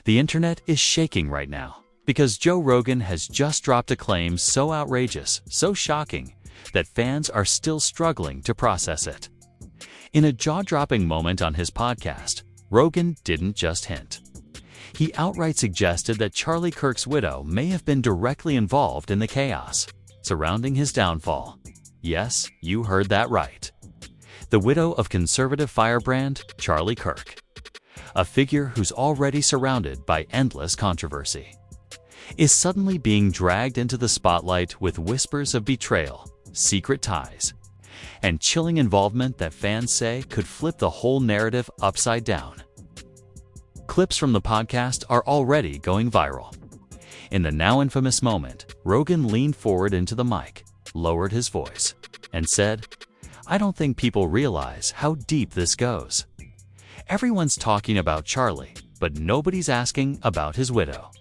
The internet is shaking right now because Joe Rogan has just dropped a claim so outrageous, so shocking, that fans are still struggling to process it. In a jaw-dropping moment on his podcast, Rogan didn't just hint. He outright suggested that Charlie Kirk's widow may have been directly involved in the chaos surrounding his downfall. Yes, you heard that right. The widow of conservative firebrand Charlie Kirk, a figure who's already surrounded by endless controversy, is suddenly being dragged into the spotlight with whispers of betrayal, secret ties, and chilling involvement that fans say could flip the whole narrative upside down. Clips from the podcast are already going viral. In the now infamous moment, Rogan leaned forward into the mic, lowered his voice, and said, "I don't think people realize how deep this goes. Everyone's talking about Charlie, but nobody's asking about his widow.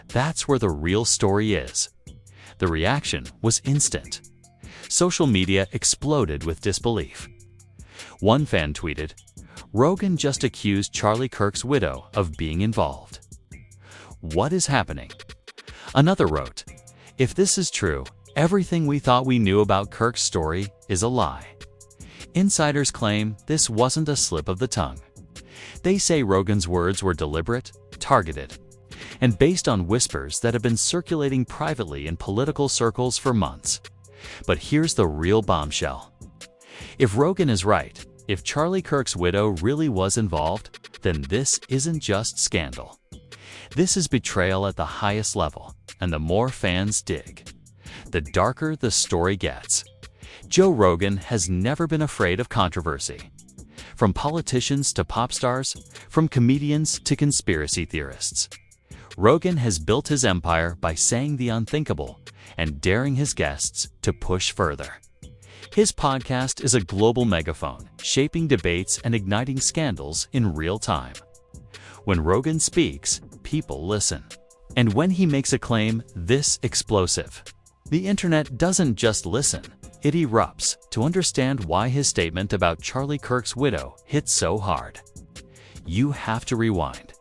That's where the real story is." The reaction was instant. Social media exploded with disbelief. One fan tweeted, "Rogan just accused Charlie Kirk's widow of being involved. What is happening?" Another wrote, "If this is true, everything we thought we knew about Kirk's story is a lie." Insiders claim this wasn't a slip of the tongue. They say Rogan's words were deliberate, targeted, and based on whispers that have been circulating privately in political circles for months. But here's the real bombshell. If Rogan is right, if Charlie Kirk's widow really was involved, then this isn't just scandal. This is betrayal at the highest level, and the more fans dig, the darker the story gets. Joe Rogan has never been afraid of controversy. From politicians to pop stars, from comedians to conspiracy theorists, Rogan has built his empire by saying the unthinkable and daring his guests to push further. His podcast is a global megaphone, shaping debates and igniting scandals in real time. When Rogan speaks, people listen. And when he makes a claim this explosive, the internet doesn't just listen, it erupts to understand why his statement about Charlie Kirk's widow hit so hard. You have to rewind.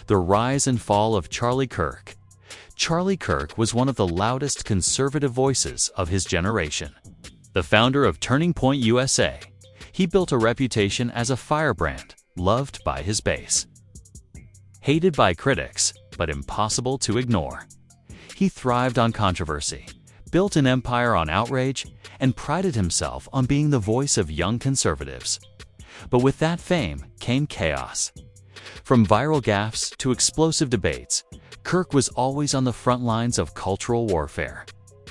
The rise and fall of Charlie Kirk. Charlie Kirk was one of the loudest conservative voices of his generation. The founder of Turning Point USA, he built a reputation as a firebrand, loved by his base. Hated by critics, but impossible to ignore. He thrived on controversy, built an empire on outrage, and prided himself on being the voice of young conservatives. But with that fame came chaos. From viral gaffes to explosive debates, Kirk was always on the front lines of cultural warfare.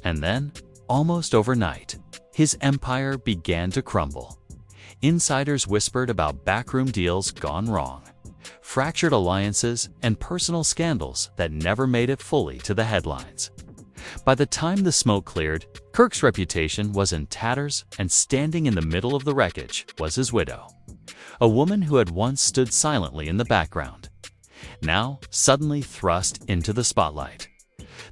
And then, almost overnight, his empire began to crumble. Insiders whispered about backroom deals gone wrong, fractured alliances, and personal scandals that never made it fully to the headlines. By the time the smoke cleared, Kirk's reputation was in tatters, and standing in the middle of the wreckage was his widow, a woman who had once stood silently in the background, now suddenly thrust into the spotlight.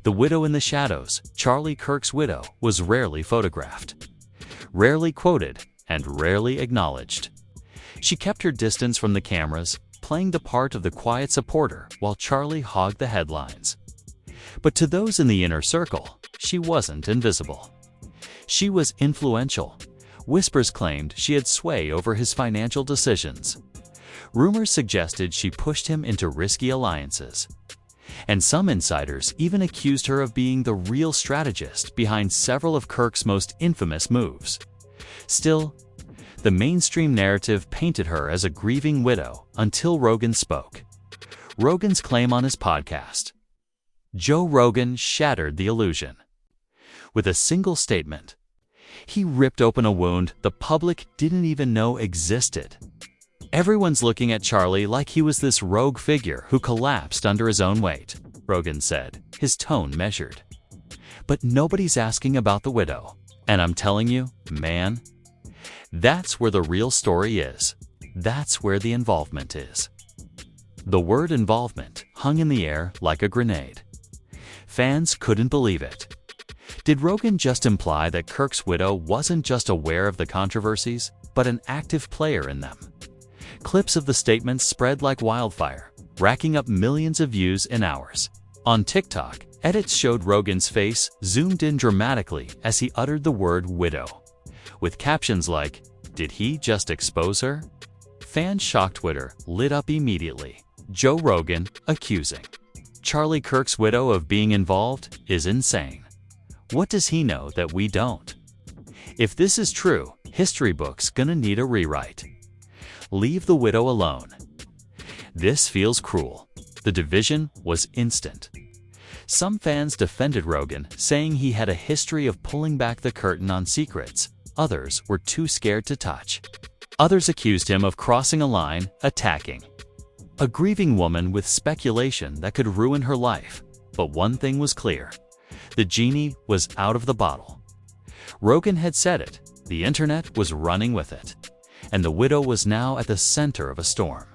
The widow in the shadows, Charlie Kirk's widow, was rarely photographed, rarely quoted, and rarely acknowledged. She kept her distance from the cameras, playing the part of the quiet supporter while Charlie hogged the headlines. But to those in the inner circle, she wasn't invisible. She was influential. Whispers claimed she had sway over his financial decisions. Rumors suggested she pushed him into risky alliances. And some insiders even accused her of being the real strategist behind several of Kirk's most infamous moves. Still, the mainstream narrative painted her as a grieving widow until Rogan spoke. Rogan's claim on his podcast. Joe Rogan shattered the illusion. With a single statement, he ripped open a wound the public didn't even know existed. Everyone's looking at Charlie like he was this rogue figure who collapsed under his own weight, Rogan said, his tone measured. But nobody's asking about the widow. And I'm telling you, man, that's where the real story is. That's where the involvement is. The word involvement hung in the air like a grenade. Fans couldn't believe it. Did Rogan just imply that Kirk's widow wasn't just aware of the controversies, but an active player in them? Clips of the statements spread like wildfire, racking up millions of views in hours. On TikTok, edits showed Rogan's face zoomed in dramatically as he uttered the word widow, with captions like, "Did he just expose her?" Fans shocked Twitter lit up immediately. Joe Rogan accusing Charlie Kirk's widow of being involved is insane. What does he know that we don't? If this is true, history books gonna need a rewrite. Leave the widow alone. This feels cruel. The division was instant. Some fans defended Rogan, saying he had a history of pulling back the curtain on secrets. Others were too scared to touch. Others accused him of crossing a line, attacking a grieving woman with speculation that could ruin her life. But one thing was clear. The genie was out of the bottle. Rogan had said it. The internet was running with it. And the widow was now at the center of a storm.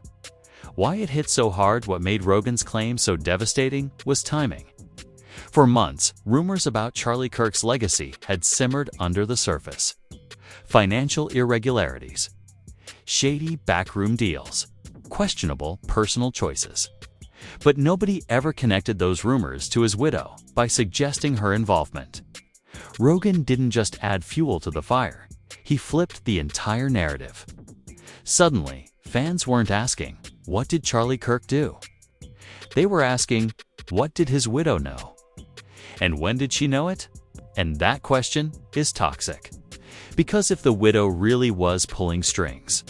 Why it hit so hard, what made Rogan's claim so devastating, was timing. For months, rumors about Charlie Kirk's legacy had simmered under the surface. Financial irregularities, shady backroom deals, questionable personal choices. But nobody ever connected those rumors to his widow by suggesting her involvement. Rogan didn't just add fuel to the fire, he flipped the entire narrative. Suddenly, fans weren't asking, "What did Charlie Kirk do?" They were asking, "What did his widow know? And when did she know it?" And that question is toxic. Because if the widow really was pulling strings,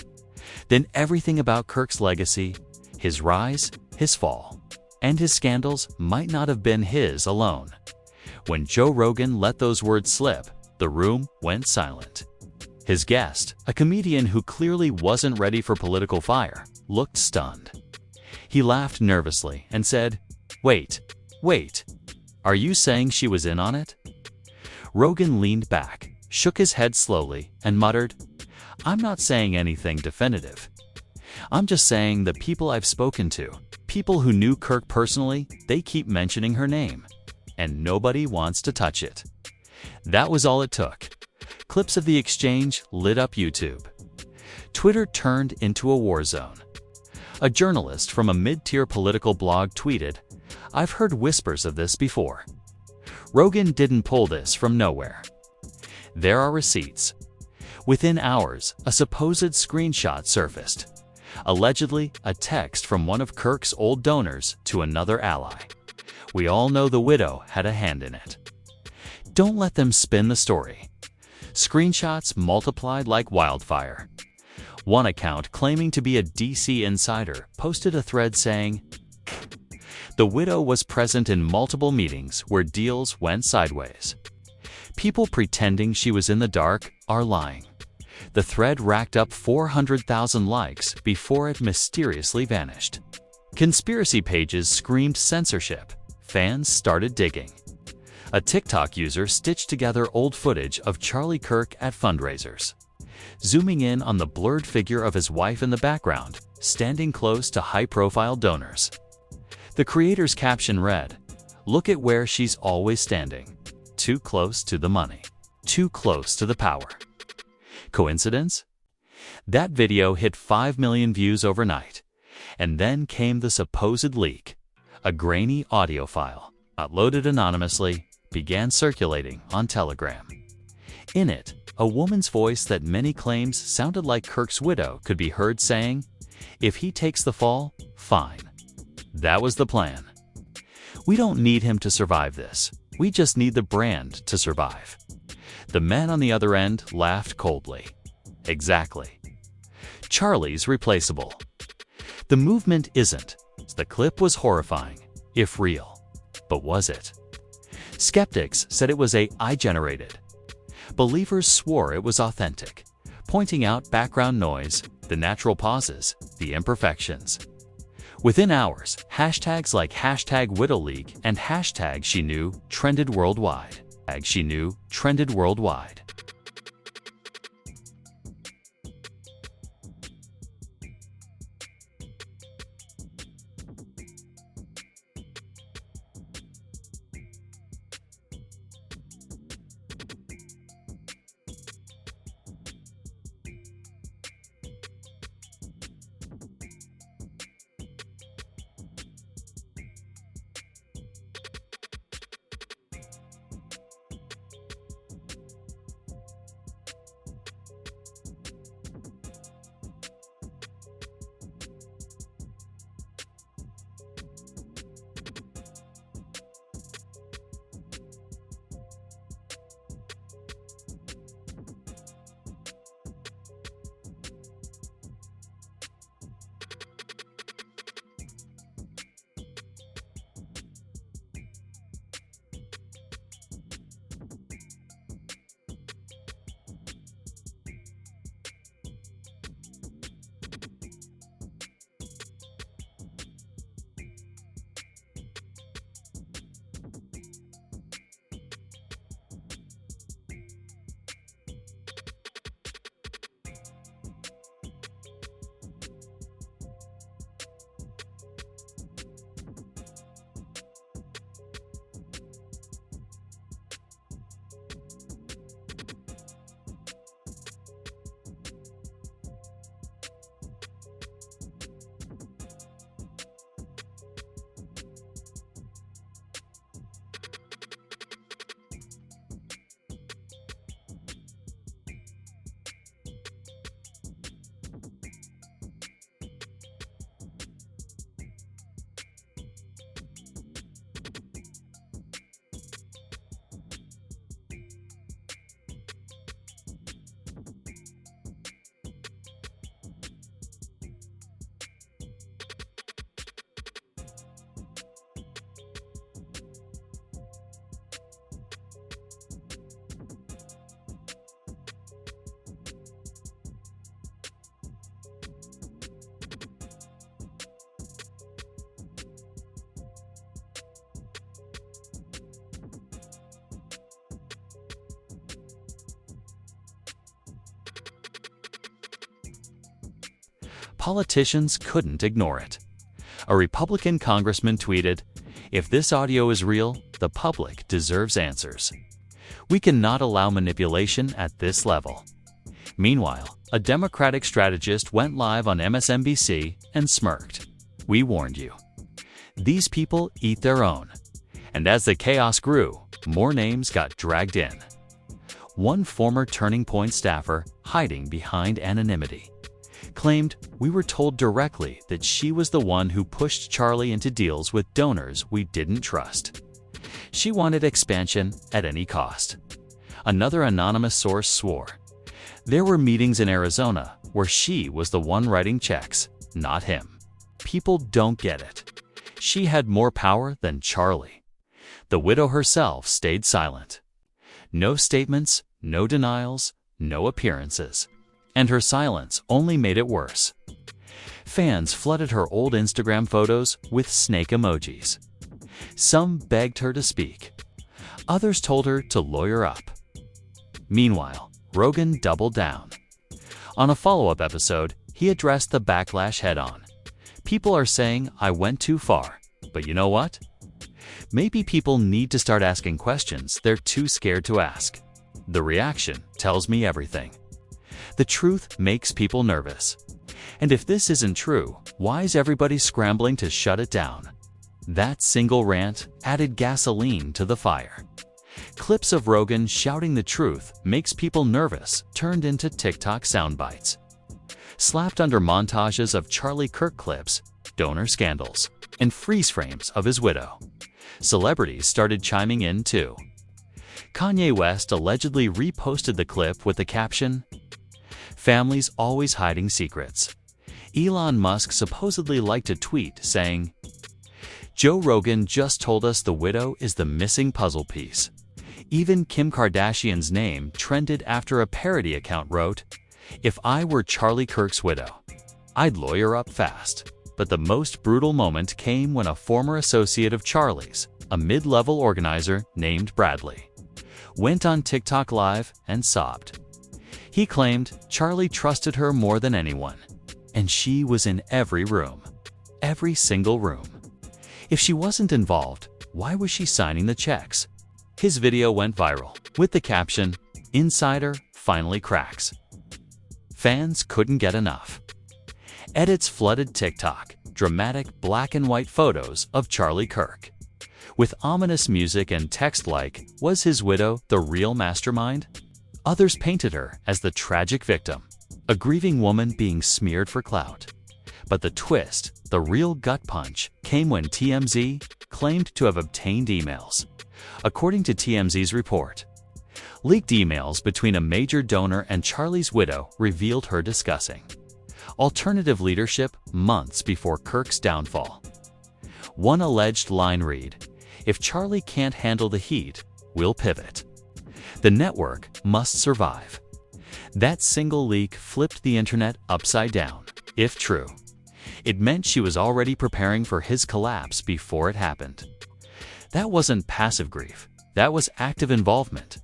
then everything about Kirk's legacy, his rise, his fall, and his scandals might not have been his alone. When Joe Rogan let those words slip, the room went silent. His guest, a comedian who clearly wasn't ready for political fire, looked stunned. He laughed nervously and said, wait, are you saying she was in on it?" Rogan leaned back, shook his head slowly, and muttered, "I'm not saying anything definitive. I'm just saying the people I've spoken to, people who knew Kirk personally, they keep mentioning her name, and nobody wants to touch it." That was all it took. Clips of the exchange lit up YouTube. Twitter turned into a war zone. A journalist from a mid-tier political blog tweeted, "I've heard whispers of this before. Rogan didn't pull this from nowhere." There are receipts. Within hours, a supposed screenshot surfaced. Allegedly, a text from one of Kirk's old donors to another ally. We all know the widow had a hand in it. Don't let them spin the story. Screenshots multiplied like wildfire. One account claiming to be a DC insider posted a thread saying, "The widow was present in multiple meetings where deals went sideways. People pretending she was in the dark are lying." The thread racked up 400,000 likes before it mysteriously vanished. Conspiracy pages screamed censorship. Fans started digging. A TikTok user stitched together old footage of Charlie Kirk at fundraisers, zooming in on the blurred figure of his wife in the background, standing close to high-profile donors. The creator's caption read, "Look at where she's always standing. Too close to the money. Too close to the power." Coincidence? That video hit 5 million views overnight. And then came the supposed leak. A grainy audio file, uploaded anonymously, began circulating on Telegram. In it, a woman's voice that many claims sounded like Kirk's widow could be heard saying, "If he takes the fall, fine. That was the plan. We don't need him to survive this. We just need the brand to survive." The man on the other end laughed coldly. Exactly. Charlie's replaceable. The movement isn't. The clip was horrifying, if real. But was it? Skeptics said it was AI generated. Believers swore it was authentic, pointing out background noise, the natural pauses, the imperfections. Within hours, hashtags like #WidowLeak and #SheKnew trended worldwide. #SheKnew trended worldwide. politicians couldn't ignore it. A Republican congressman tweeted, "If this audio is real, the public deserves answers. We cannot allow manipulation at this level." Meanwhile, a Democratic strategist went live on MSNBC and smirked. "We warned you. These people eat their own." And as the chaos grew, more names got dragged in. One former Turning Point staffer, hiding behind anonymity, claimed, "We were told directly that she was the one who pushed Charlie into deals with donors we didn't trust. She wanted expansion at any cost." Another anonymous source swore, "There were meetings in Arizona where she was the one writing checks, not him. People don't get it. She had more power than Charlie." The widow herself stayed silent. No statements, no denials, no appearances. And her silence only made it worse. Fans flooded her old Instagram photos with snake emojis. Some begged her to speak. Others told her to lawyer up. Meanwhile, Rogan doubled down. On a follow-up episode, he addressed the backlash head-on. "People are saying I went too far, but you know what? Maybe people need to start asking questions they're too scared to ask. The reaction tells me everything. The truth makes people nervous. And if this isn't true, why is everybody scrambling to shut it down?" That single rant added gasoline to the fire. Clips of Rogan shouting the truth makes people nervous turned into TikTok soundbites. Slapped under montages of Charlie Kirk clips, donor scandals, and freeze frames of his widow. Celebrities started chiming in too. Kanye West allegedly reposted the clip with the caption, "Families always hiding secrets." Elon Musk supposedly liked a tweet saying, "Joe Rogan just told us the widow is the missing puzzle piece." Even Kim Kardashian's name trended after a parody account wrote, "If I were Charlie Kirk's widow, I'd lawyer up fast." But the most brutal moment came when a former associate of Charlie's, a mid-level organizer named Bradley, went on TikTok Live and sobbed. He claimed Charlie trusted her more than anyone, and she was in every room, every single room. If she wasn't involved, why was she signing the checks? His video went viral, with the caption, "Insider finally cracks." Fans couldn't get enough. Edits flooded TikTok, dramatic black and white photos of Charlie Kirk, with ominous music and text like, "Was his widow the real mastermind?" Others painted her as the tragic victim, a grieving woman being smeared for clout. But the twist, the real gut punch, came when TMZ claimed to have obtained emails. According to TMZ's report, leaked emails between a major donor and Charlie's widow revealed her discussing alternative leadership months before Kirk's downfall. One alleged line read, "If Charlie can't handle the heat, we'll pivot. The network must survive." That single leak flipped the internet upside down. If true, it meant she was already preparing for his collapse before it happened. That wasn't passive grief, that was active involvement.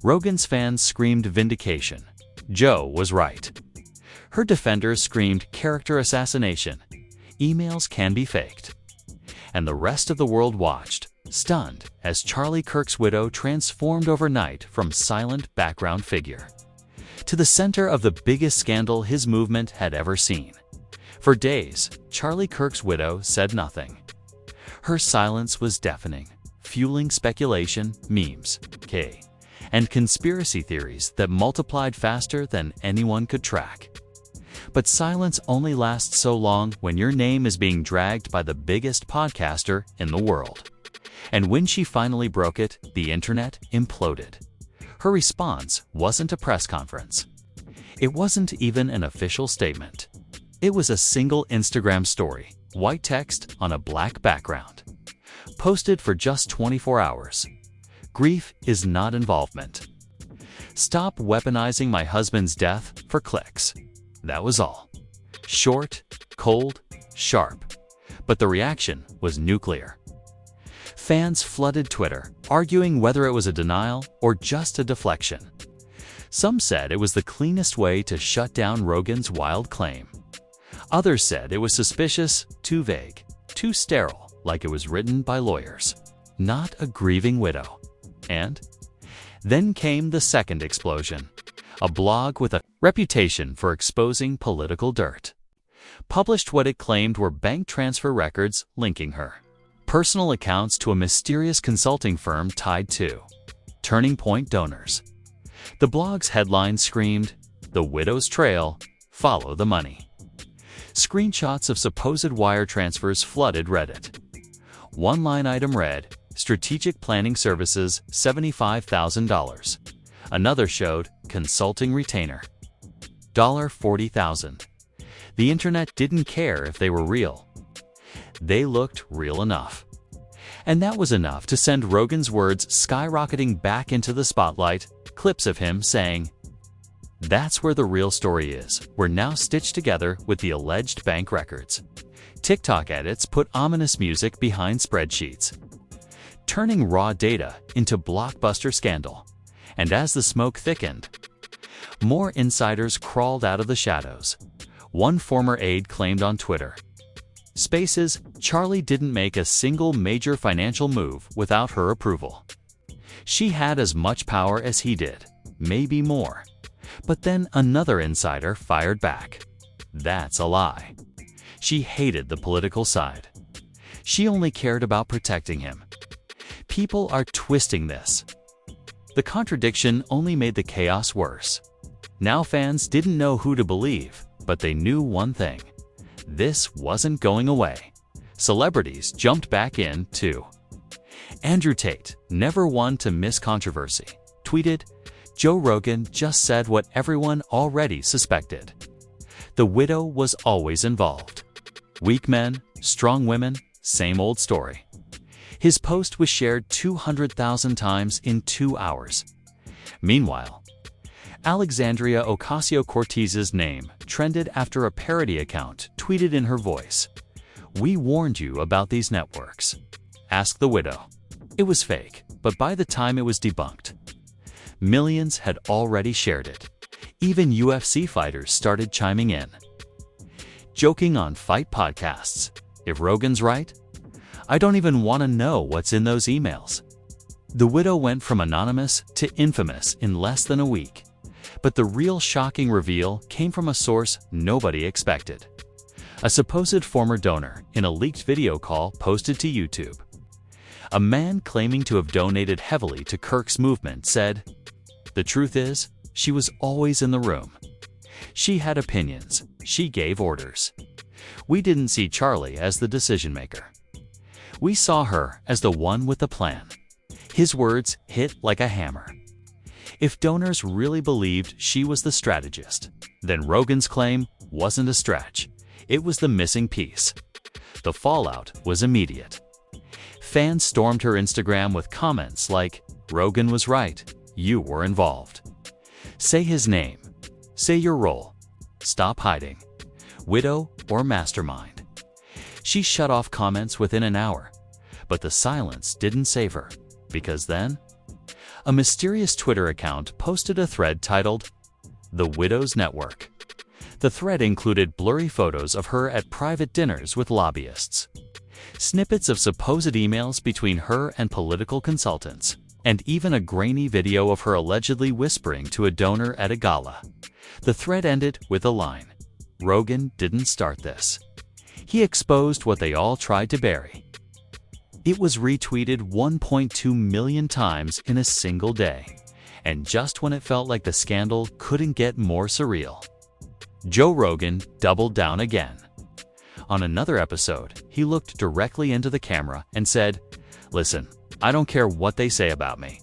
Rogan's fans screamed vindication. Joe was right. Her defenders screamed character assassination. Emails can be faked. And the rest of the world watched, stunned, as Charlie Kirk's widow transformed overnight from silent background figure to the center of the biggest scandal his movement had ever seen. For days, Charlie Kirk's widow said nothing. Her silence was deafening, fueling speculation, memes, and conspiracy theories that multiplied faster than anyone could track. But silence only lasts so long when your name is being dragged by the biggest podcaster in the world. And when she finally broke it, the internet imploded. Her response wasn't a press conference. It wasn't even an official statement. It was a single Instagram story, white text on a black background, posted for just 24 hours. Grief is not involvement. Stop weaponizing my husband's death for clicks. That was all. Short, cold, sharp. But the reaction was nuclear. Fans flooded Twitter, arguing whether it was a denial or just a deflection. Some said it was the cleanest way to shut down Rogan's wild claim. Others said it was suspicious, too vague, too sterile, like it was written by lawyers, not a grieving widow. And then came the second explosion. A blog with a reputation for exposing political dirt published what it claimed were bank transfer records linking her personal accounts to a mysterious consulting firm tied to Turning Point donors. The blog's headline screamed, "The Widow's Trail, Follow the Money." Screenshots of supposed wire transfers flooded Reddit. One line item read, "Strategic Planning Services, $75,000. Another showed, "Consulting Retainer, $40,000. The internet didn't care if they were real. They looked real enough. And that was enough to send Rogan's words skyrocketing back into the spotlight, clips of him saying, "That's where the real story is. We're now stitched together with the alleged bank records." TikTok edits put ominous music behind spreadsheets, turning raw data into blockbuster scandal. And as the smoke thickened, more insiders crawled out of the shadows. One former aide claimed on Twitter, Spaces, "Charlie didn't make a single major financial move without her approval. She had as much power as he did, maybe more." But then another insider fired back. That's a lie. She hated the political side. She only cared about protecting him. People are twisting this. The contradiction only made the chaos worse. Now fans didn't know who to believe, but they knew one thing. This wasn't going away. Celebrities jumped back in, too. Andrew Tate, never one to miss controversy, tweeted, "Joe Rogan just said what everyone already suspected. The widow was always involved. Weak men, strong women, same old story." His post was shared 200,000 times in 2 hours. Meanwhile, Alexandria Ocasio-Cortez's name trended after a parody account tweeted in her voice, "We warned you about these networks. Ask the widow." It was fake, but by the time it was debunked, millions had already shared it. Even UFC fighters started chiming in, joking on fight podcasts, "If Rogan's right, I don't even want to know what's in those emails." The widow went from anonymous to infamous in less than a week. But the real shocking reveal came from a source nobody expected. A supposed former donor in a leaked video call posted to YouTube. A man claiming to have donated heavily to Kirk's movement said, "The truth is, she was always in the room. She had opinions. She gave orders. We didn't see Charlie as the decision maker. We saw her as the one with the plan." His words hit like a hammer. If donors really believed she was the strategist, then Rogan's claim wasn't a stretch. It was the missing piece. The fallout was immediate. Fans stormed her Instagram with comments like, "Rogan was right. You were involved. Say his name. Say your role. Stop hiding. Widow or mastermind." She shut off comments within an hour, but the silence didn't save her, because then a mysterious Twitter account posted a thread titled, "The Widow's Network." The thread included blurry photos of her at private dinners with lobbyists, snippets of supposed emails between her and political consultants, and even a grainy video of her allegedly whispering to a donor at a gala. The thread ended with a line, "Rogan didn't start this. He exposed what they all tried to bury." It was retweeted 1.2 million times in a single day, and just when it felt like the scandal couldn't get more surreal, Joe Rogan doubled down again. On another episode, he looked directly into the camera and said, "Listen, I don't care what they say about me.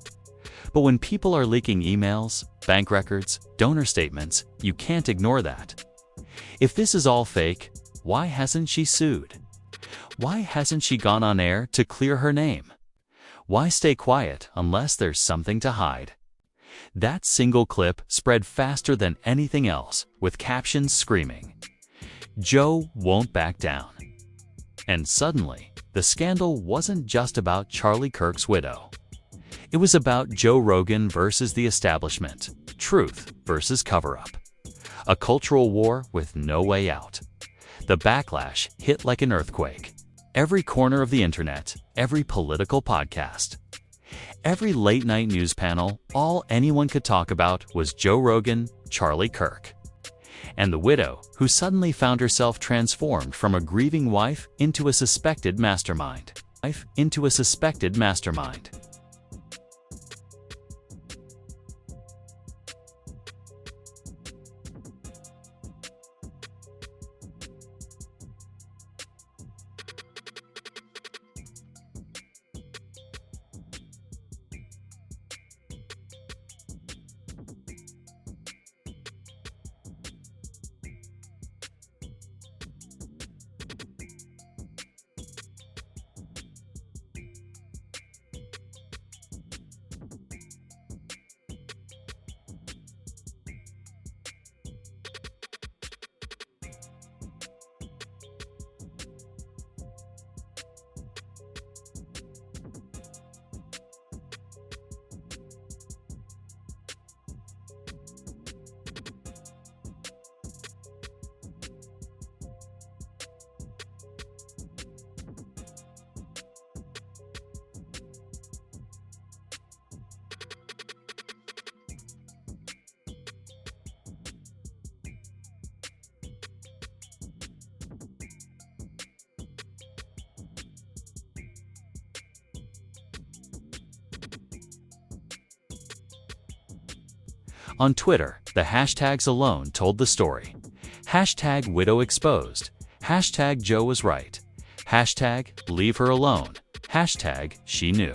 But when people are leaking emails, bank records, donor statements, you can't ignore that. If this is all fake, why hasn't she sued? Why hasn't she gone on air to clear her name? Why stay quiet unless there's something to hide?" That single clip spread faster than anything else, with captions screaming, "Joe won't back down." And suddenly, the scandal wasn't just about Charlie Kirk's widow. It was about Joe Rogan versus the establishment, truth versus cover-up. A cultural war with no way out. The backlash hit like an earthquake. Every corner of the internet, every political podcast, every late-night news panel, all anyone could talk about was Joe Rogan, Charlie Kirk, and the widow who suddenly found herself transformed from a grieving wife into a suspected mastermind. On Twitter, the hashtags alone told the story. Hashtag widow exposed. Hashtag Joe was right. Hashtag leave her alone. Hashtag she knew.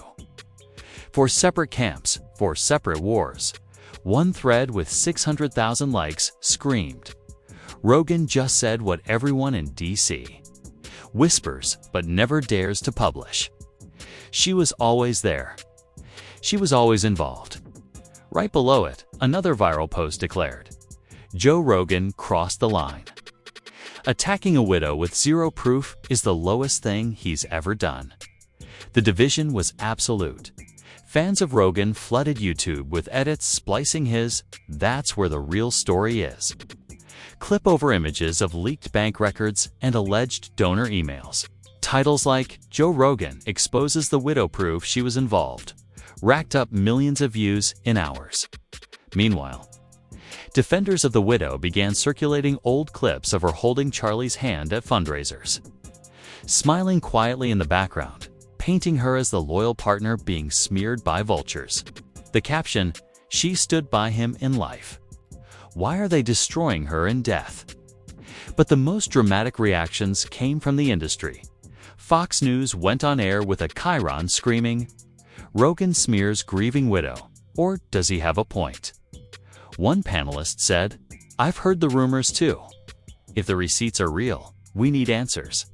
For separate camps, for separate wars. One thread with 600,000 likes screamed, Rogan just said what everyone in D.C. whispers but never dares to publish. She was always there. She was always involved. Right below it, another viral post declared, Joe Rogan crossed the line. Attacking a widow with zero proof is the lowest thing he's ever done. The division was absolute. Fans of Rogan flooded YouTube with edits splicing his "That's where the real story is" clip over images of leaked bank records and alleged donor emails. Titles like Joe Rogan exposes the widow proof she was involved racked up millions of views in hours. Meanwhile, defenders of the widow began circulating old clips of her holding Charlie's hand at fundraisers, smiling quietly in the background, painting her as the loyal partner being smeared by vultures. The caption, "She stood by him in life. Why are they destroying her in death?" But the most dramatic reactions came from the industry. Fox News went on air with a chyron screaming, Rogan smears grieving widow, or does he have a point? One panelist said, I've heard the rumors too. If the receipts are real, we need answers.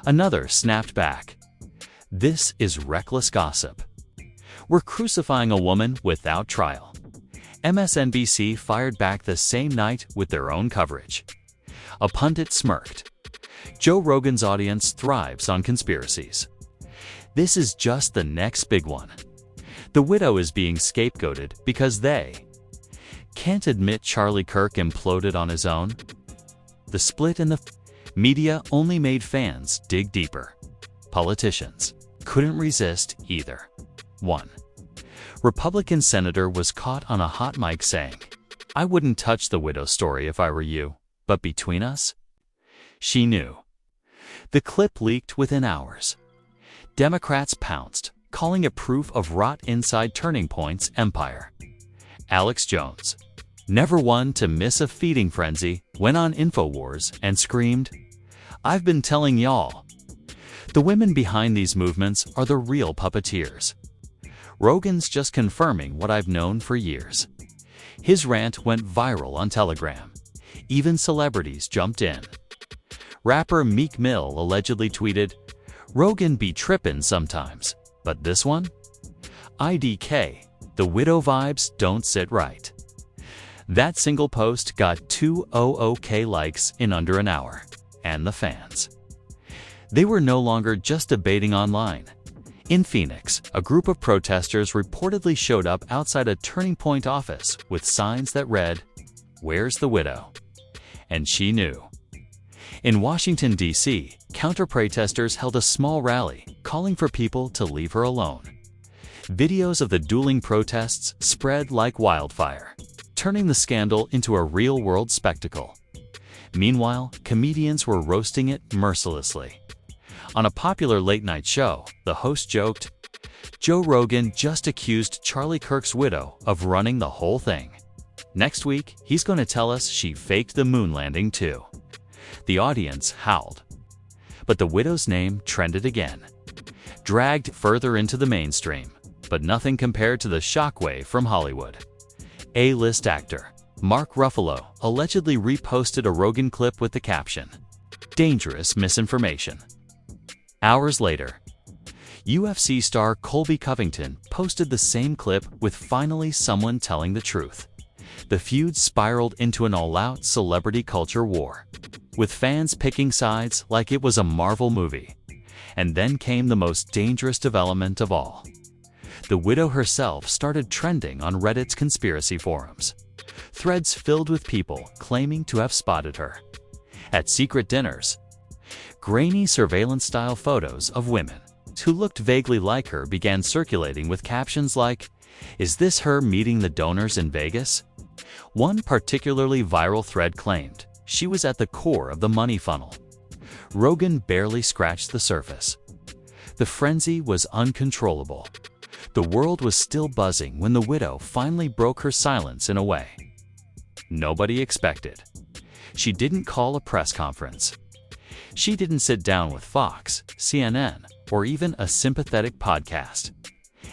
Another snapped back, this is reckless gossip. We're crucifying a woman without trial. MSNBC fired back the same night with their own coverage. A pundit smirked. Joe Rogan's audience thrives on conspiracies. This is just the next big one. The widow is being scapegoated because they can't admit Charlie Kirk imploded on his own. The split in the media only made fans dig deeper. Politicians couldn't resist either. 1. Republican senator was caught on a hot mic saying, I wouldn't touch the widow story if I were you, but between us, she knew. The clip leaked within hours. Democrats pounced, calling it proof of rot inside Turning Point's empire. Alex Jones, never one to miss a feeding frenzy, went on InfoWars and screamed, I've been telling y'all. The women behind these movements are the real puppeteers. Rogan's just confirming what I've known for years. His rant went viral on Telegram. Even celebrities jumped in. Rapper Meek Mill allegedly tweeted, Rogan be trippin' sometimes, but this one? IDK, the widow vibes don't sit right. That single post got 200K likes in under an hour, and the fans. They were no longer just debating online. In Phoenix, a group of protesters reportedly showed up outside a Turning Point office with signs that read, Where's the widow? And she knew. In Washington, D.C., counter-protesters held a small rally, calling for people to leave her alone. Videos of the dueling protests spread like wildfire, turning the scandal into a real-world spectacle. Meanwhile, comedians were roasting it mercilessly. On a popular late-night show, the host joked, "Joe Rogan just accused Charlie Kirk's widow of running the whole thing. Next week, he's going to tell us she faked the moon landing too." The audience howled. But the widow's name trended again, dragged further into the mainstream, but nothing compared to the shockwave from Hollywood. A-list actor Mark Ruffalo allegedly reposted a Rogan clip with the caption, "Dangerous misinformation." Hours later, UFC star Colby Covington posted the same clip with finally someone telling the truth. The feud spiraled into an all-out celebrity culture war, with fans picking sides like it was a Marvel movie. And then came the most dangerous development of all. The widow herself started trending on Reddit's conspiracy forums. Threads filled with people claiming to have spotted her at secret dinners. Grainy surveillance-style photos of women who looked vaguely like her began circulating with captions like, "Is this her meeting the donors in Vegas?" One particularly viral thread claimed she was at the core of the money funnel. Rogan barely scratched the surface. The frenzy was uncontrollable. The world was still buzzing when the widow finally broke her silence in a way nobody expected. She didn't call a press conference. She didn't sit down with Fox, CNN, or even a sympathetic podcast.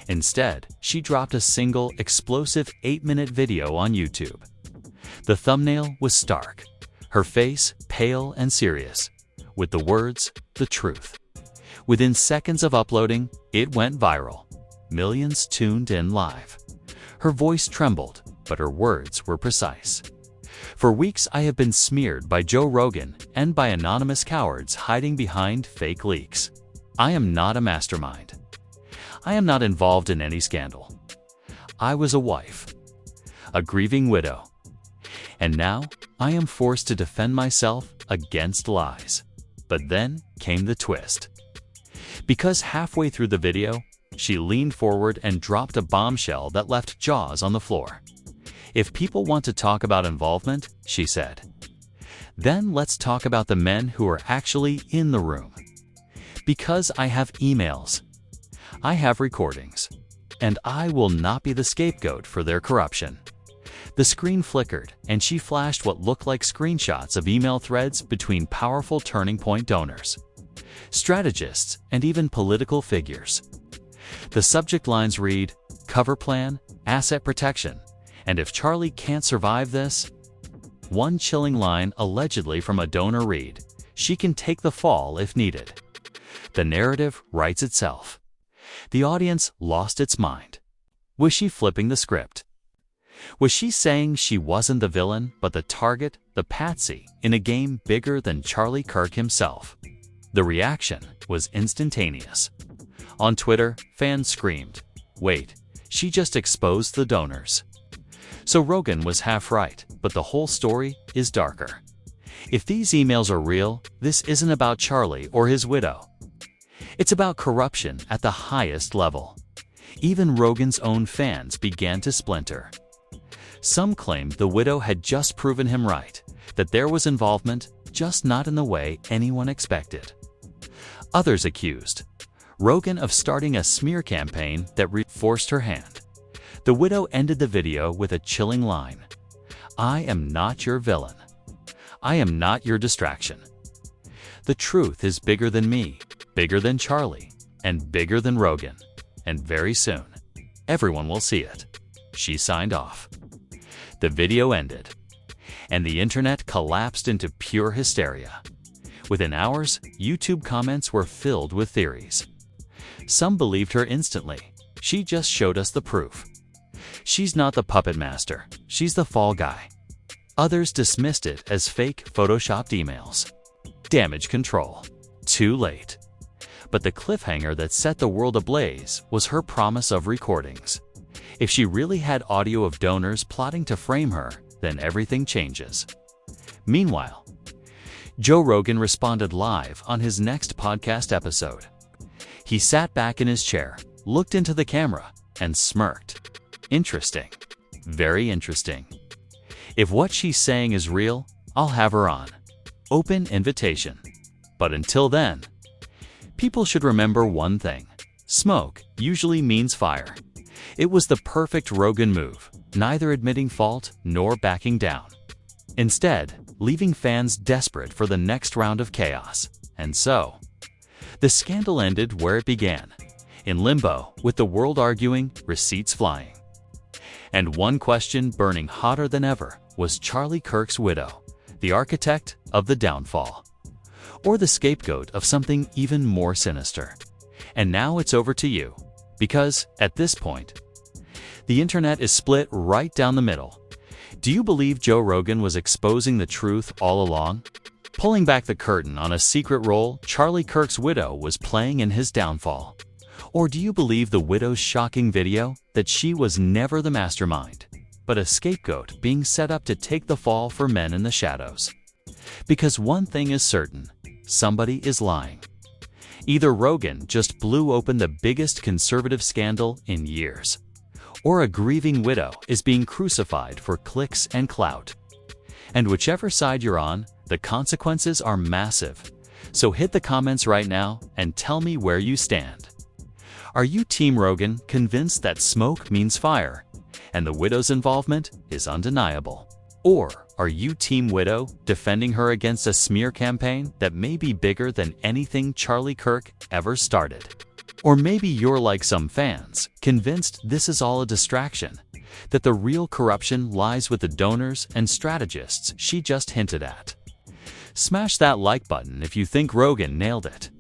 Instead, she dropped a single, explosive 8-minute video on YouTube. The thumbnail was stark, her face pale and serious, with the words, "The truth." Within seconds of uploading, it went viral. Millions tuned in live. Her voice trembled, but her words were precise. "For weeks I have been smeared by Joe Rogan and by anonymous cowards hiding behind fake leaks. I am not a mastermind. I am not involved in any scandal. I was a wife, a grieving widow, and now I am forced to defend myself against lies." But then came the twist. Because halfway through the video, she leaned forward and dropped a bombshell that left jaws on the floor. "If people want to talk about involvement," she said, "then let's talk about the men who are actually in the room. Because I have emails, I have recordings, and I will not be the scapegoat for their corruption." The screen flickered, and she flashed what looked like screenshots of email threads between powerful Turning Point donors, strategists, and even political figures. The subject lines read, "Cover plan, asset protection, and if Charlie can't survive this." One chilling line allegedly from a donor read, "She can take the fall if needed." The narrative writes itself. The audience lost its mind. Was she flipping the script? Was she saying she wasn't the villain, but the target, the patsy, in a game bigger than Charlie Kirk himself? The reaction was instantaneous. On Twitter, fans screamed, "Wait, she just exposed the donors." So Rogan was half right, but the whole story is darker. If these emails are real, this isn't about Charlie or his widow. It's about corruption at the highest level. Even Rogan's own fans began to splinter. Some claimed the widow had just proven him right, that there was involvement, just not in the way anyone expected. Others accused Rogan of starting a smear campaign that forced her hand. The widow ended the video with a chilling line, "I am not your villain. I am not your distraction. The truth is bigger than me, bigger than Charlie, and bigger than Rogan. And very soon, everyone will see it." She signed off. The video ended, and the internet collapsed into pure hysteria. Within hours, YouTube comments were filled with theories. Some believed her instantly. "She just showed us the proof. She's not the puppet master, she's the fall guy." Others dismissed it as fake, photoshopped emails. Damage control. Too late. But the cliffhanger that set the world ablaze was her promise of recordings. If she really had audio of donors plotting to frame her, then everything changes. Meanwhile, Joe Rogan responded live on his next podcast episode. He sat back in his chair, looked into the camera, and smirked. Interesting. Very interesting. If what she's saying is real, I'll have her on. Open invitation. But until then, people should remember one thing. Smoke usually means fire. It was the perfect Rogan move, neither admitting fault nor backing down. Instead, leaving fans desperate for the next round of chaos. And so, the scandal ended where it began, in limbo, with the world arguing, receipts flying. And one question burning hotter than ever was Charlie Kirk's widow, the architect of the downfall, or the scapegoat of something even more sinister. And now it's over to you, because, at this point, the internet is split right down the middle. Do you believe Joe Rogan was exposing the truth all along? Pulling back the curtain on a secret role Charlie Kirk's widow was playing in his downfall? Or do you believe the widow's shocking video that she was never the mastermind, but a scapegoat being set up to take the fall for men in the shadows? Because one thing is certain, somebody is lying. Either Rogan just blew open the biggest conservative scandal in years, or a grieving widow is being crucified for clicks and clout. And whichever side you're on, the consequences are massive. So hit the comments right now and tell me where you stand. Are you Team Rogan, convinced that smoke means fire, and the widow's involvement is undeniable? Or are you Team Widow, defending her against a smear campaign that may be bigger than anything Charlie Kirk ever started? Or maybe you're like some fans, convinced this is all a distraction, that the real corruption lies with the donors and strategists she just hinted at. Smash that like button if you think Rogan nailed it.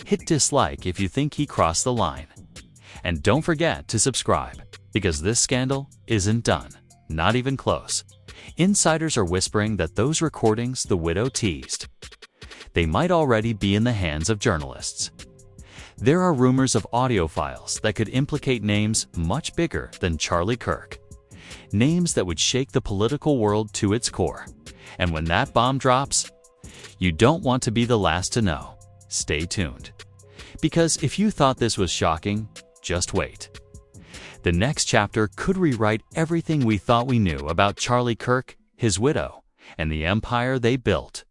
Hit dislike if you think he crossed the line. And don't forget to subscribe, because this scandal isn't done, not even close. Insiders are whispering that those recordings the widow teased, they might already be in the hands of journalists. There are rumors of audio files that could implicate names much bigger than Charlie Kirk. Names that would shake the political world to its core. And when that bomb drops, you don't want to be the last to know. Stay tuned. Because if you thought this was shocking, just wait. The next chapter could rewrite everything we thought we knew about Charlie Kirk, his widow, and the empire they built.